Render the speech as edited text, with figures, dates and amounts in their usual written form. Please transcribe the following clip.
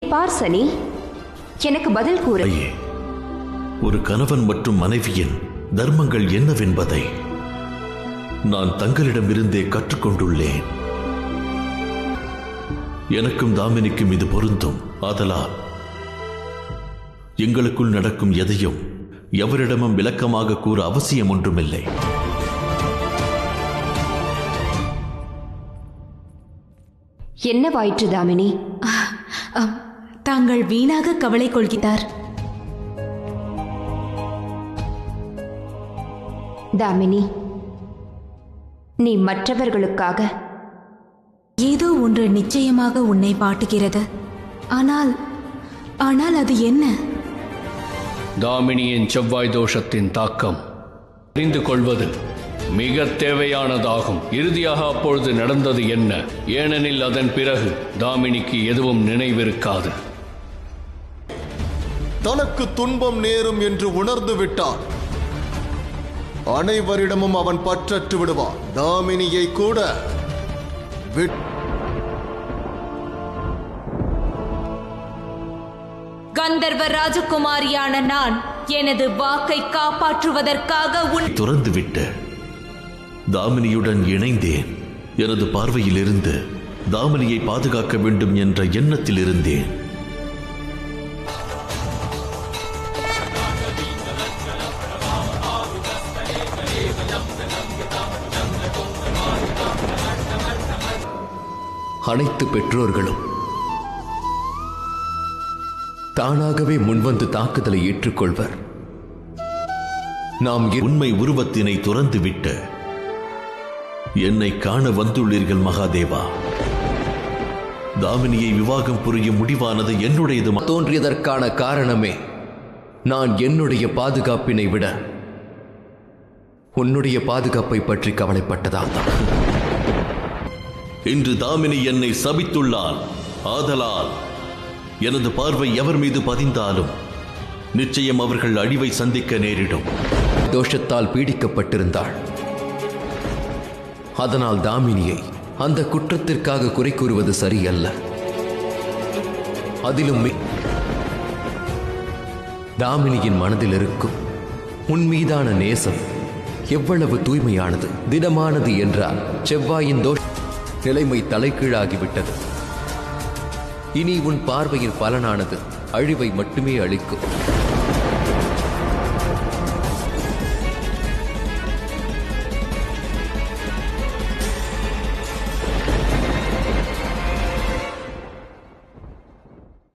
பார்சனி, எனக்கு பதில் கூறு. ஒரு கணவன் மற்றும் மனைவியின் தர்மங்கள் என்னவென்பதை நான் தங்களிடமிருந்தே கற்றுக்கொண்டுள்ளேன். எனக்கும் தாமினிக்கும் இது பொருந்தும். ஆதலால் எங்களுக்குள் நடக்கும் எதையும் எவரிடமும் விளக்கமாக கூற அவசியம் ஒன்றுமில்லை. என்னவாயிற்று தாமினி? தாங்கள் வீணாக கவலை கொள்கிறார். தாமினி, நீ மற்றவர்களுக்காக ஏதோ ஒன்று நிச்சயமாக உன்னை வாட்டுகிறது. ஆனால் அது என்ன? தாமினியின் செவ்வாய் தோஷத்தின் தாக்கம் அறிந்து கொள்வது மிக தேவையானதாகும். இறுதியாக அப்பொழுது நடந்தது என்ன? ஏனெனில் அதன் பிறகு தாமினிக்கு எதுவும் நினைவிருக்காது. தனக்கு துன்பம் நேரும் என்று உணர்ந்து விட்டான். அனைவரிடமும் அவன் பற்றற்று விடுவான். தாமினியை கூட கந்தர்வ ராஜகுமாரியான நான் எனது வாக்கை காப்பாற்றுவதற்காக துறந்துவிட்டு தாமினியுடன் இணைந்தேன். எனது பார்வையிலிருந்து தாமினியை பாதுகாக்க வேண்டும் என்ற எண்ணத்தில் இருந்தேன். அனைத்து பெற்றோர்களும் தானாகவே முன்வந்து தாக்குதலை ஏற்றுக்கொள்வர். நாம் உண்மை உருவத்தினை துறந்துவிட்டு என்னை காண வந்துள்ளீர்கள் மகாதேவா. தாமினியை விவாகம் புரியும் முடிவானது என்னுடையது தோன்றியதற்கான காரணமே நான் என்னுடைய பாதுகாப்பினை விட உன்னுடைய பாதுகாப்பை பற்றி கவலைப்பட்டதால் தான். இன்று தாமினி என்னை சபித்துள்ளாள். ஆதலால் எனது பார்வை எவர் மீது பதிந்தாலும் நிச்சயம் அவர்கள் அழிவை சந்திக்க நேரிடும். தோஷத்தால் பீடிக்கப்பட்டிருந்தாள். அதனால் தாமினியை அந்த குற்றத்திற்காக குறை கூறுவது சரியல்ல. அதிலும் தாமினியின் மனதில் இருக்கும் உன் மீதான நேசம் எவ்வளவு தூய்மையானது, திடமானது என்றால் செவ்வாயின் தோஷ நிலைமை தலைகீழாகிவிட்டது. இனி உன் பார்வையின் பலனானது அழிவை மட்டுமே அளிக்கும்.